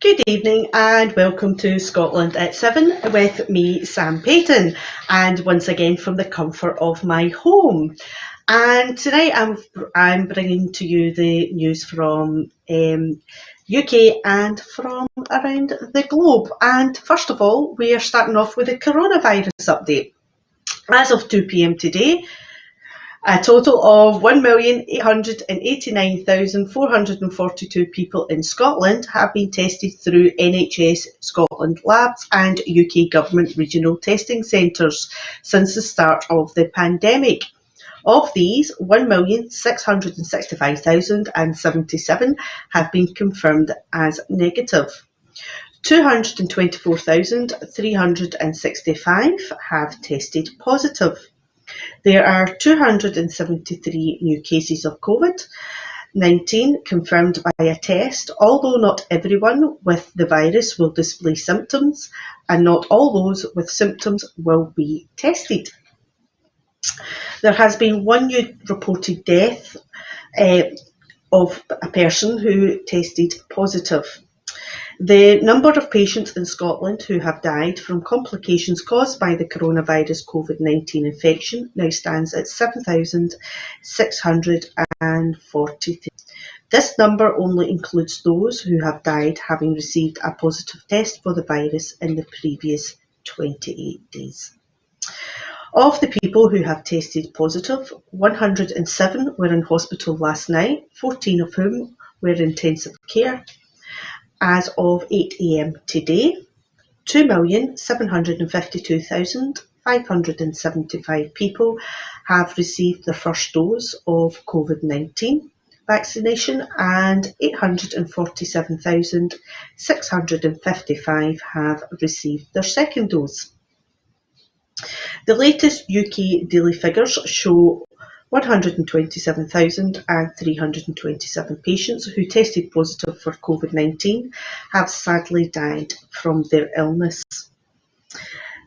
Good evening and welcome to Scotland at 7 with me, Sam Paton, and once again from the comfort of my home. And tonight I'm bringing to you the news from UK and from around the globe. And first of all, we are starting off with the coronavirus update. As of 2 p.m. today, a total of 1,889,442 people in Scotland have been tested through NHS Scotland labs and UK government regional testing centres since the start of the pandemic. Of these, 1,665,077 have been confirmed as negative. 224,365 have tested positive. There are 273 new cases of COVID-19 confirmed by a test, although not everyone with the virus will display symptoms, and not all those with symptoms will be tested. There has been one new reported death of a person who tested positive. The number of patients in Scotland who have died from complications caused by the coronavirus COVID-19 infection now stands at 7,643. This number only includes those who have died having received a positive test for the virus in the previous 28 days. Of the people who have tested positive, 107 were in hospital last night, 14 of whom were in intensive care. As of 8 a.m. today, 2,752,575 people have received their first dose of COVID-19 vaccination and 847,655 have received their second dose. The latest UK daily figures show 127,327 patients who tested positive for COVID-19 have sadly died from their illness,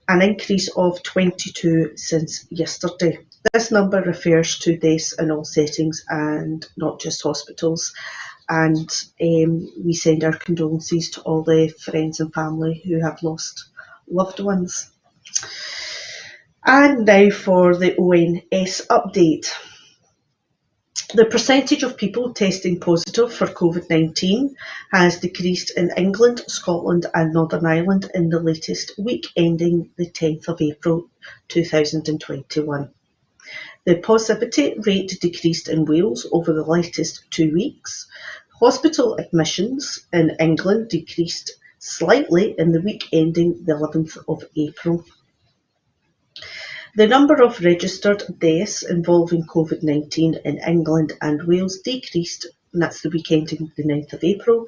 an increase of 22 since yesterday. This number refers to deaths in all settings and not just hospitals, and we send our condolences to all the friends and family who have lost loved ones. And now for the ONS update. The percentage of people testing positive for COVID-19 has decreased in England, Scotland and Northern Ireland in the latest week ending the 10th of April 2021. The positivity rate decreased in Wales over the latest 2 weeks. Hospital admissions in England decreased slightly in the week ending the 11th of April. The number of registered deaths involving COVID-19 in England and Wales decreased, and that's the week ending the 9th of April,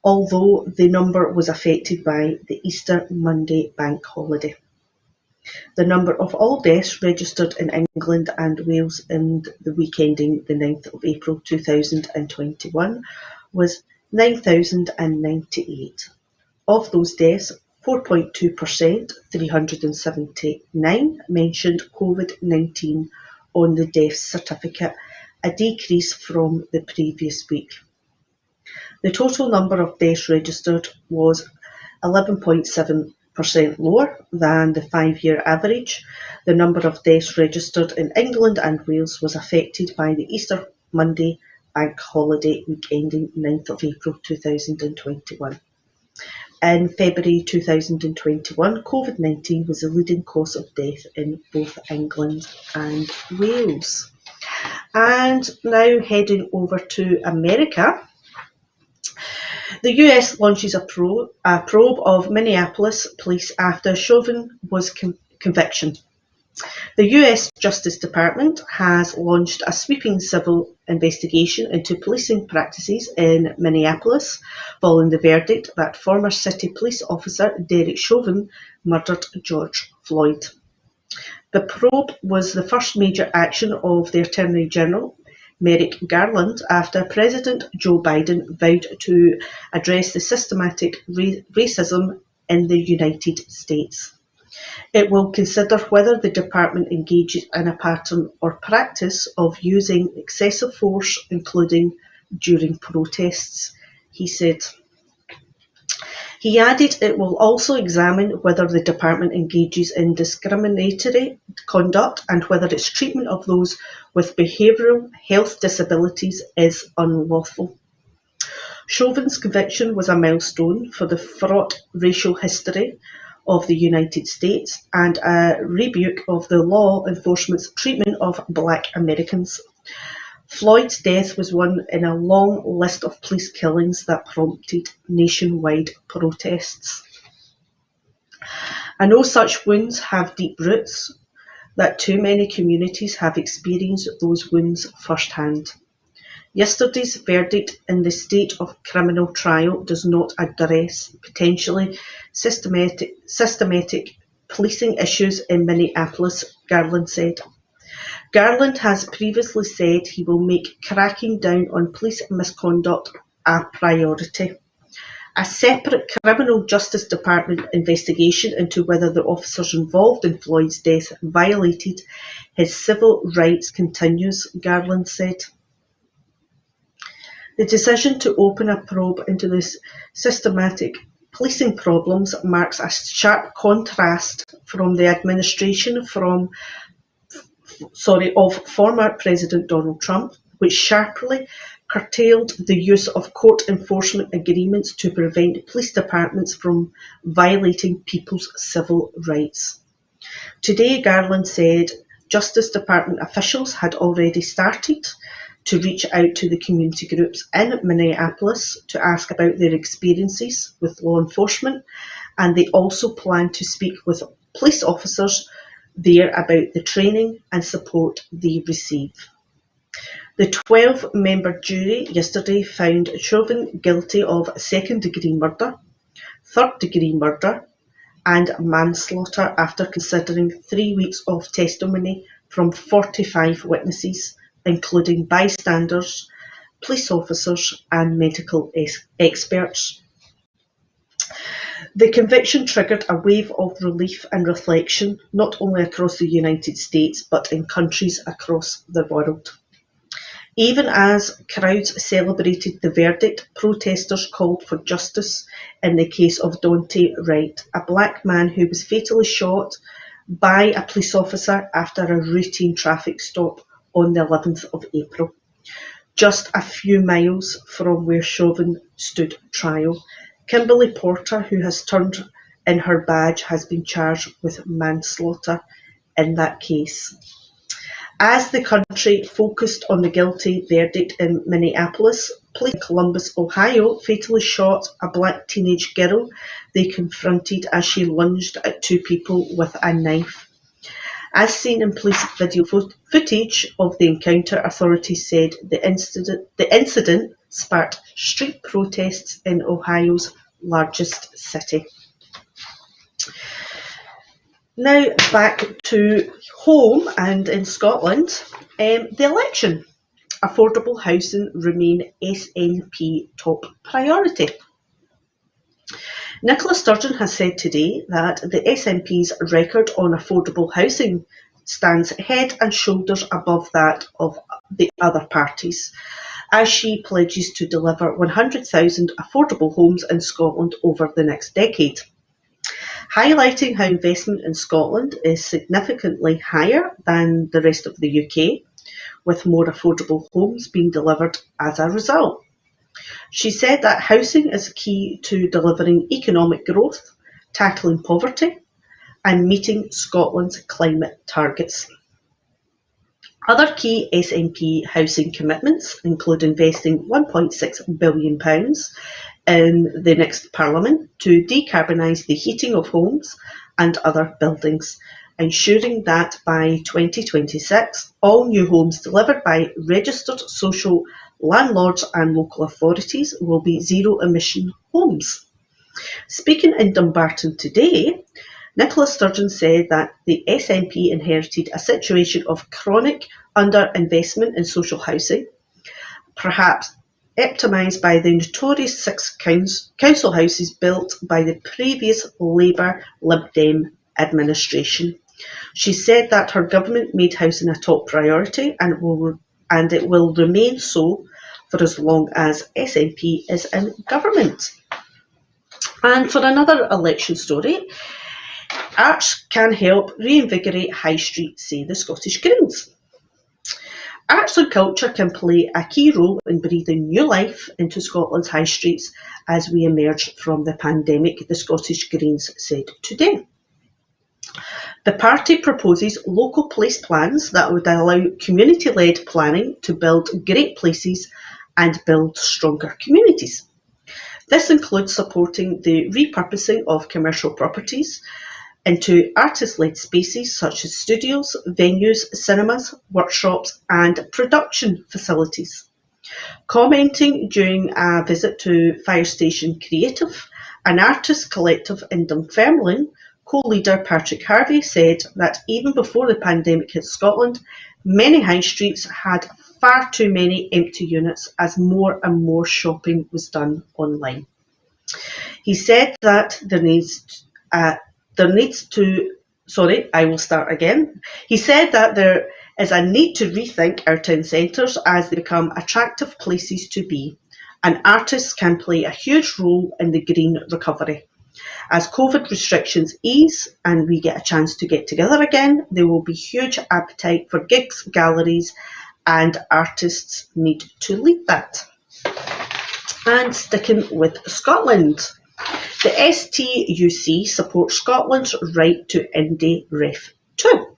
although the number was affected by the Easter Monday bank holiday. The number of all deaths registered in England and Wales in the week ending the 9th of April 2021 was 9,098. Of those deaths, 4.2%, 379, mentioned COVID-19 on the death certificate, a decrease from the previous week. The total number of deaths registered was 11.7% lower than the 5-year average. The number of deaths registered in England and Wales was affected by the Easter Monday bank holiday week ending 9th of April 2021. In February 2021, COVID-19 was the leading cause of death in both England and Wales. And now heading over to America, the US launches a probe of Minneapolis police after Chauvin was conviction. The US Justice Department has launched a sweeping civil investigation into policing practices in Minneapolis following the verdict that former city police officer Derek Chauvin murdered George Floyd. The probe was the first major action of the Attorney General, Merrick Garland, after President Joe Biden vowed to address the systematic racism in the United States. It will consider whether the department engages in a pattern or practice of using excessive force, including during protests, he said. He added it will also examine whether the department engages in discriminatory conduct and whether its treatment of those with behavioural health disabilities is unlawful. Chauvin's conviction was a milestone for the fraught racial history of the United States and a rebuke of the law enforcement's treatment of Black Americans. Floyd's death was one in a long list of police killings that prompted nationwide protests. I know such wounds have deep roots, that too many communities have experienced those wounds firsthand. Yesterday's verdict in the state of criminal trial does not address potentially systematic policing issues in Minneapolis, Garland said. Garland has previously said he will make cracking down on police misconduct a priority. A separate criminal justice department investigation into whether the officers involved in Floyd's death violated his civil rights continues, Garland said. The decision to open a probe into this systematic policing problems marks a sharp contrast from the administration of former President Donald Trump, which sharply curtailed the use of court enforcement agreements to prevent police departments from violating people's civil rights. Today, Garland said Justice Department officials had already started to reach out to the community groups in Minneapolis to ask about their experiences with law enforcement, and they also plan to speak with police officers there about the training and support they receive. The 12-member jury yesterday found Chauvin guilty of second-degree murder, third-degree murder, and manslaughter after considering 3 weeks of testimony from 45 witnesses, including bystanders, police officers, and medical experts. The conviction triggered a wave of relief and reflection, not only across the United States, but in countries across the world. Even as crowds celebrated the verdict, protesters called for justice in the case of Daunte Wright, a black man who was fatally shot by a police officer after a routine traffic stop on the 11th of April, just a few miles from where Chauvin stood trial. Kimberly Porter, who has turned in her badge, has been charged with manslaughter in that case. As the country focused on the guilty verdict in Minneapolis, police in Columbus, Ohio, fatally shot a black teenage girl they confronted as she lunged at two people with a knife. As seen in police video footage of the encounter, authorities said the incident sparked street protests in Ohio's largest city. Now back to home and in Scotland, the election. Affordable housing remain SNP top priority. Nicola Sturgeon has said today that the SNP's record on affordable housing stands head and shoulders above that of the other parties, as she pledges to deliver 100,000 affordable homes in Scotland over the next decade, highlighting how investment in Scotland is significantly higher than the rest of the UK, with more affordable homes being delivered as a result. She said that housing is key to delivering economic growth, tackling poverty, and meeting Scotland's climate targets. Other key SNP housing commitments include investing £1.6 billion in the next Parliament to decarbonise the heating of homes and other buildings, ensuring that by 2026 all new homes delivered by registered social landlords and local authorities will be zero-emission homes. Speaking in Dumbarton today, Nicola Sturgeon said that the SNP inherited a situation of chronic underinvestment in social housing, perhaps epitomised by the notorious 6 council houses built by the previous Labour Lib Dem administration. She said that her government made housing a top priority and it will remain so for as long as SNP is in government. And for another election story, arts can help reinvigorate High Street, say the Scottish Greens. Arts and culture can play a key role in breathing new life into Scotland's high streets as we emerge from the pandemic, the Scottish Greens said today. The party proposes local place plans that would allow community-led planning to build great places and build stronger communities. This includes supporting the repurposing of commercial properties into artist-led spaces such as studios, venues, cinemas, workshops and production facilities. Commenting during a visit to Fire Station Creative, an artist collective in Dunfermline, co-leader Patrick Harvey said that even before the pandemic hit Scotland, many high streets had far too many empty units as more and more shopping was done online. He said that He said that there is a need to rethink our town centres as they become attractive places to be, and artists can play a huge role in the green recovery. As COVID restrictions ease and we get a chance to get together again, there will be huge appetite for gigs, galleries, and artists need to lead that. And sticking with Scotland, the STUC supports Scotland's right to Indie Ref 2.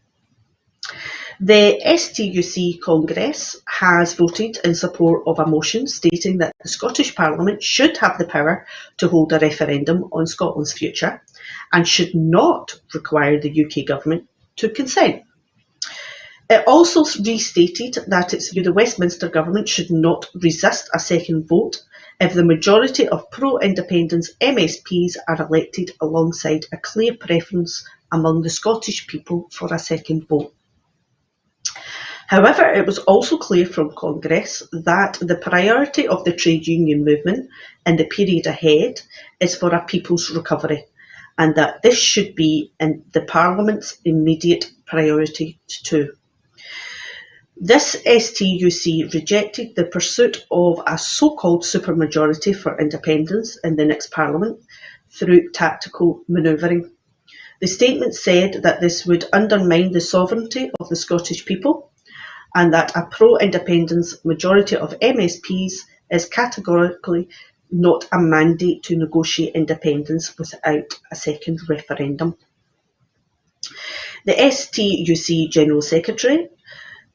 The STUC Congress has voted in support of a motion stating that the Scottish Parliament should have the power to hold a referendum on Scotland's future and should not require the UK government to consent. It also restated that its view the Westminster government should not resist a second vote if the majority of pro-independence MSPs are elected alongside a clear preference among the Scottish people for a second vote. However, it was also clear from Congress that the priority of the trade union movement in the period ahead is for a people's recovery, and that this should be in the Parliament's immediate priority too. This STUC rejected the pursuit of a so-called supermajority for independence in the next Parliament through tactical manoeuvring. The statement said that this would undermine the sovereignty of the Scottish people and that a pro-independence majority of MSPs is categorically not a mandate to negotiate independence without a second referendum. The STUC General Secretary,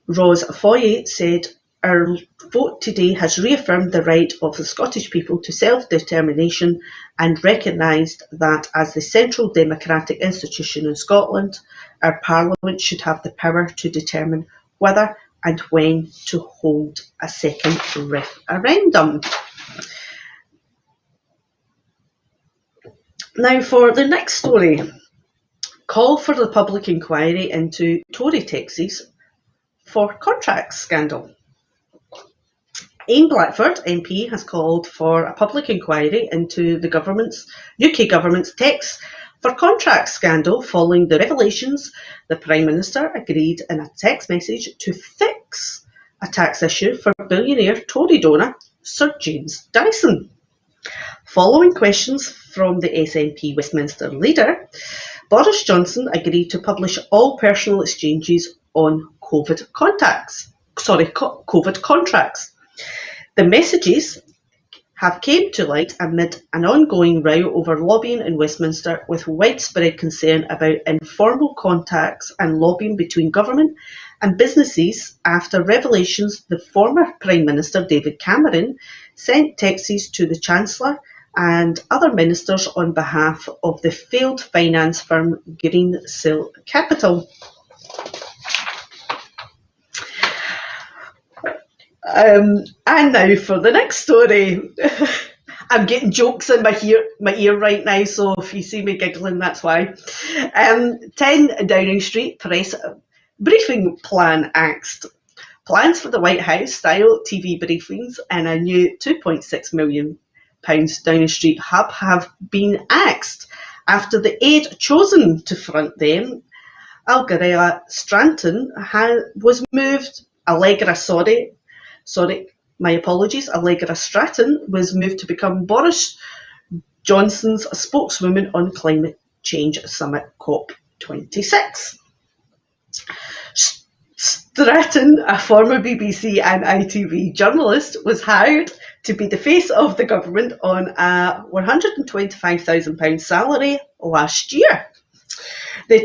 Ros Foye, said, "Our vote today has reaffirmed the right of the Scottish people to self-determination and recognised that as the central democratic institution in Scotland, our Parliament should have the power to determine whether and when to hold a second referendum." Now for the next story. Call for the public inquiry into Tory taxis for contracts scandal. Ian Blackford MP has called for a public inquiry into the UK government's tax for contracts scandal following the revelations the Prime Minister agreed in a text message to fix a tax issue for billionaire Tory donor Sir James Dyson. Following questions from the SNP Westminster leader, Boris Johnson agreed to publish all personal exchanges on COVID contracts. The messages have came to light amid an ongoing row over lobbying in Westminster, with widespread concern about informal contacts and lobbying between government and businesses after revelations the former Prime Minister David Cameron sent texts to the Chancellor and other ministers on behalf of the failed finance firm Greensill Capital. And now for the next story. I'm getting jokes in my ear right now, so if you see me giggling, that's why. 10 Downing Street press briefing plan axed. Plans for the White House-style TV briefings and a new £2.6 million Downing Street hub have been axed after the aide chosen to front them, Allegra Stratton, was moved. Allegra Stratton was moved to become Boris Johnson's spokeswoman on climate change summit COP26. Stratton, a former BBC and ITV journalist, was hired to be the face of the government on a £125,000 salary last year. The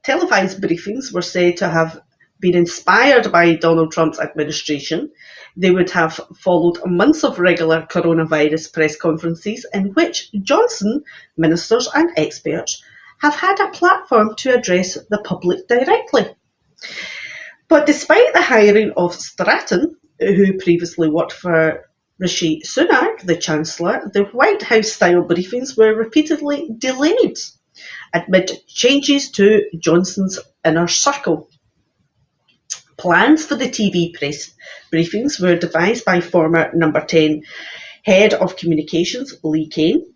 televised briefings were said to have been inspired by Donald Trump's administration. They would have followed months of regular coronavirus press conferences in which Johnson, ministers and experts have had a platform to address the public directly. But despite the hiring of Stratton, who previously worked for Rishi Sunak, the Chancellor, the White House-style briefings were repeatedly delayed amid changes to Johnson's inner circle. Plans for the TV press briefings were devised by former Number 10 Head of Communications Lee Cain,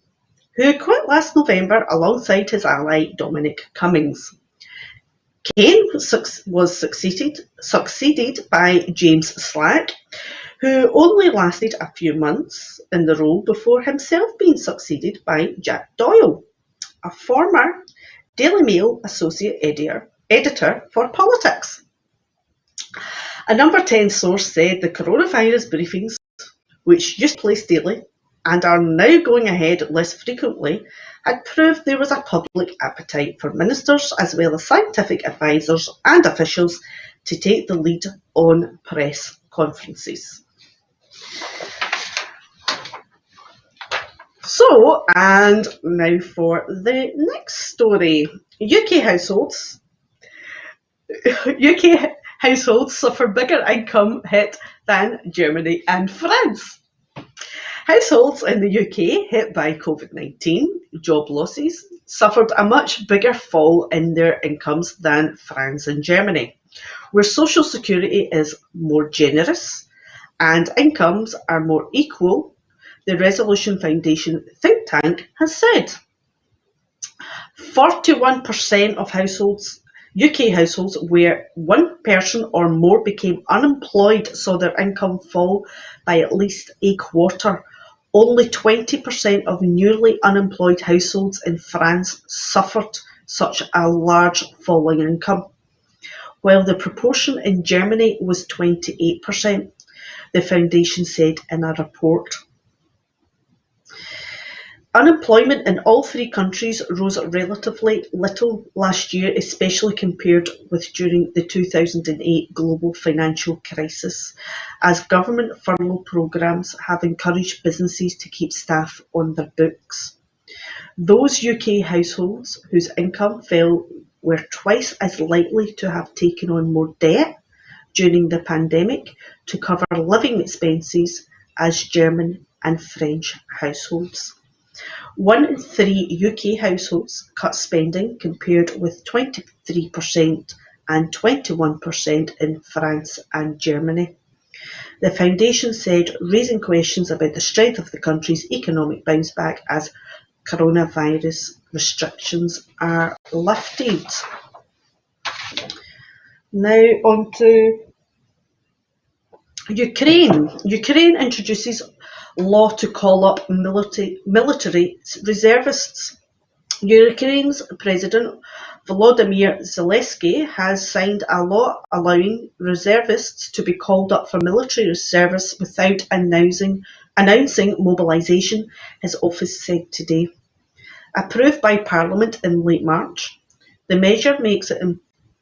who quit last November alongside his ally Dominic Cummings. Cain was succeeded by James Slack, who only lasted a few months in the role before himself being succeeded by Jack Doyle, a former Daily Mail associate editor for politics. A Number 10 source said the coronavirus briefings, which used to place daily and are now going ahead less frequently, had proved there was a public appetite for ministers as well as scientific advisors and officials to take the lead on press conferences. So, and now for the next story. UK households suffer bigger income hit than Germany and France. Households in the UK hit by COVID-19 job losses suffered a much bigger fall in their incomes than France and Germany, where social security is more generous and incomes are more equal, the Resolution Foundation think tank has said. 41% of UK households where one person or more became unemployed saw their income fall by at least a quarter. Only 20% of newly unemployed households in France suffered such a large fall in income, while the proportion in Germany was 28%, the foundation said in a report. Unemployment in all three countries rose relatively little last year, especially compared with during the 2008 global financial crisis, as government furlough programmes have encouraged businesses to keep staff on their books. Those UK households whose income fell were twice as likely to have taken on more debt during the pandemic to cover living expenses as German and French households. 1 in 3 UK households cut spending compared with 23% and 21% in France and Germany. The foundation said, raising questions about the strength of the country's economic bounce back as coronavirus restrictions are lifted. Now on to Ukraine. Ukraine introduces law to call up military reservists. Ukraine's President Volodymyr Zelensky has signed a law allowing reservists to be called up for military service without announcing mobilisation, his office said today. Approved by Parliament in late March, the measure makes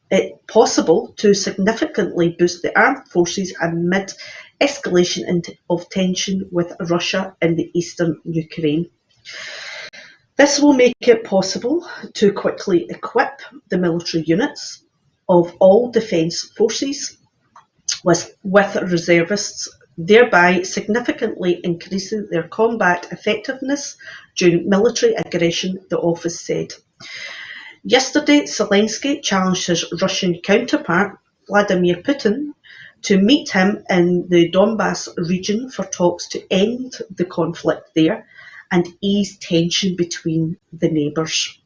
it possible to significantly boost the armed forces amid escalation of tension with Russia in the eastern Ukraine. This will make it possible to quickly equip the military units of all defence forces with reservists, thereby significantly increasing their combat effectiveness during military aggression, the office said. Yesterday, Zelensky challenged his Russian counterpart, Vladimir Paton, to meet him in the Donbass region for talks to end the conflict there and ease tension between the neighbours.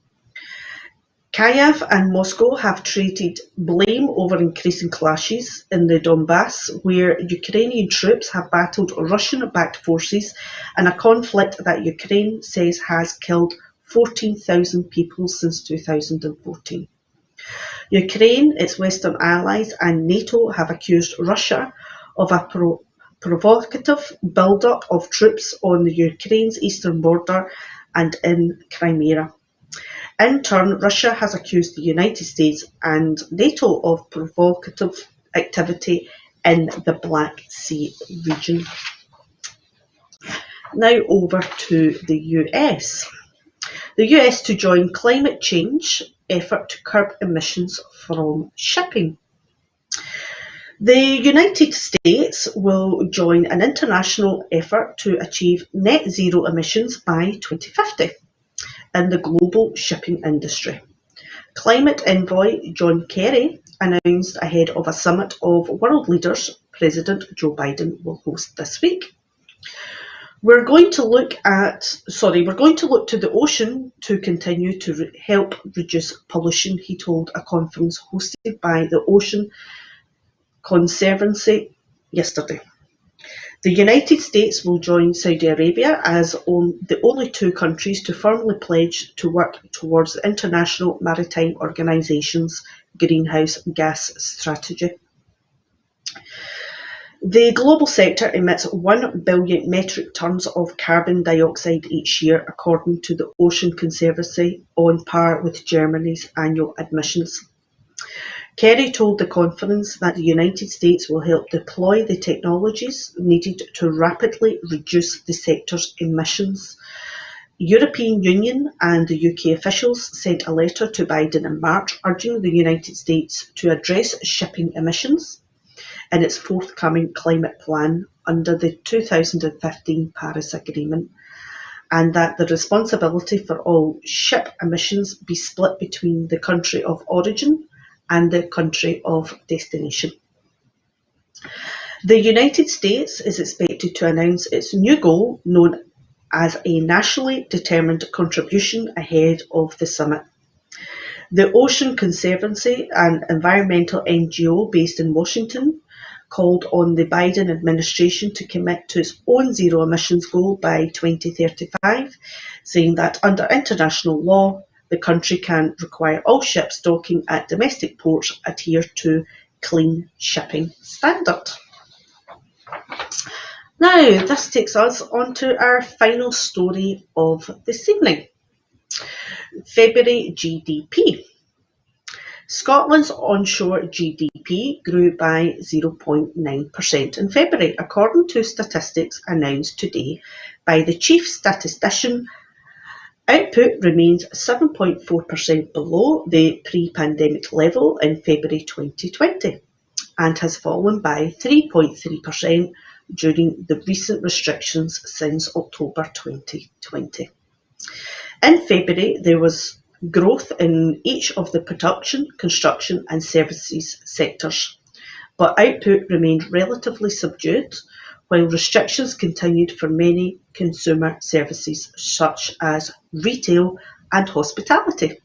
Kyiv and Moscow have traded blame over increasing clashes in the Donbass, where Ukrainian troops have battled Russian-backed forces in a conflict that Ukraine says has killed 14,000 people since 2014. Ukraine, its Western allies and NATO have accused Russia of a provocative build-up of troops on the Ukraine's eastern border and in Crimea. In turn, Russia has accused the United States and NATO of provocative activity in the Black Sea region. Now over to the US. The US to join climate change effort to curb emissions from shipping. The United States will join an international effort to achieve net zero emissions by 2050 in the global shipping industry. Climate envoy John Kerry announced ahead of a summit of world leaders President Joe Biden will host this week. We're going to look to the ocean to continue to help reduce pollution, he told a conference hosted by the Ocean Conservancy yesterday. The United States will join Saudi Arabia as the only two countries to formally pledge to work towards the International Maritime Organization's greenhouse gas strategy. The global sector emits 1 billion metric tonnes of carbon dioxide each year, according to the Ocean Conservancy, on par with Germany's annual emissions. Kerry told the conference that the United States will help deploy the technologies needed to rapidly reduce the sector's emissions. European Union and the UK officials sent a letter to Biden in March urging the United States to address shipping emissions in its forthcoming climate plan under the 2015 Paris Agreement, and that the responsibility for all ship emissions be split between the country of origin and the country of destination. The United States is expected to announce its new goal, known as a nationally determined contribution, ahead of the summit. The Ocean Conservancy, an environmental NGO based in Washington, called on the Biden administration to commit to its own zero emissions goal by 2035, saying that under international law, the country can require all ships docking at domestic ports adhere to clean shipping standard. Now, this takes us on to our final story of this evening. February GDP. Scotland's onshore GDP grew by 0.9% in February, according to statistics announced today by the Chief Statistician. Output remains 7.4% below the pre-pandemic level in February 2020 and has fallen by 3.3% during the recent restrictions since October 2020. In February, there was growth in each of the production, construction and services sectors, but output remained relatively subdued, while restrictions continued for many consumer services such as retail and hospitality.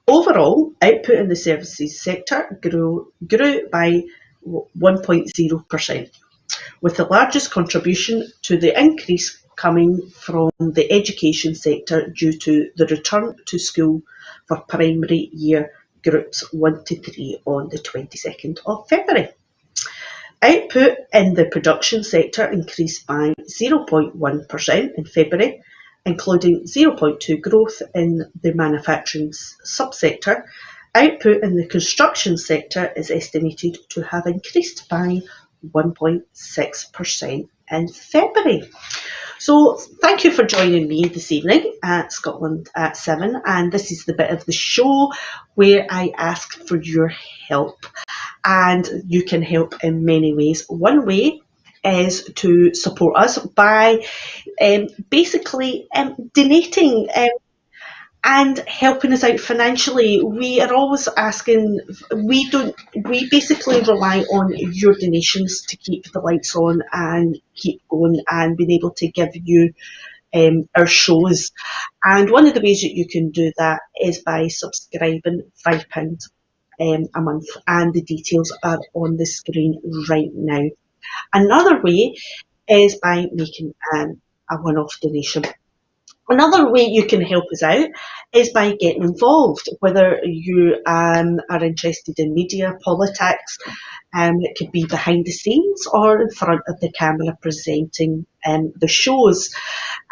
Overall, output in the services sector grew by 1.0%, with the largest contribution to the increase coming from the education sector due to the return to school for primary year groups 1 to 3 on the 22nd of February. Output in the production sector increased by 0.1% in February, including 0.2% growth in the manufacturing subsector. Output in the construction sector is estimated to have increased by 1.6% in February. So thank you for joining me this evening at Scotland at 7, and this is the bit of the show where I ask for your help, and you can help in many ways. One way is to support us by basically donating and helping us out financially. We are always asking, we basically rely on your donations to keep the lights on and keep going and being able to give you our shows. And one of the ways that you can do that is by subscribing £5 a month, and the details are on the screen right now. Another way is by making a one-off donation. Another way you can help us out is by getting involved, whether you are interested in media, politics. It could be behind the scenes or in front of the camera presenting the shows.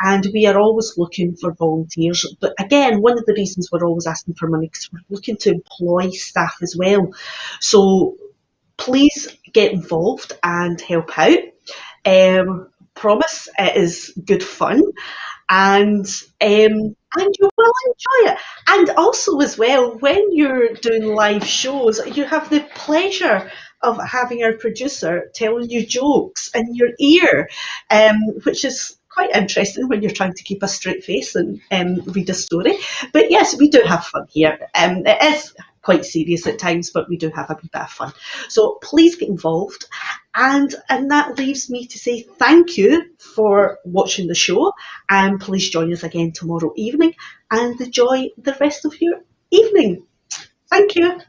And we are always looking for volunteers. But again, one of the reasons we're always asking for money is we're looking to employ staff as well. So please get involved and help out. Promise it is good fun, and you will enjoy it. And also, as well, when you're doing live shows, you have the pleasure of having our producer telling you jokes in your ear, which is quite interesting when you're trying to keep a straight face and read a story. But yes, we do have fun here. It is quite serious at times, but we do have a bit of fun. So please get involved. And that leaves me to say thank you for watching the show, and please join us again tomorrow evening and enjoy the rest of your evening. Thank you.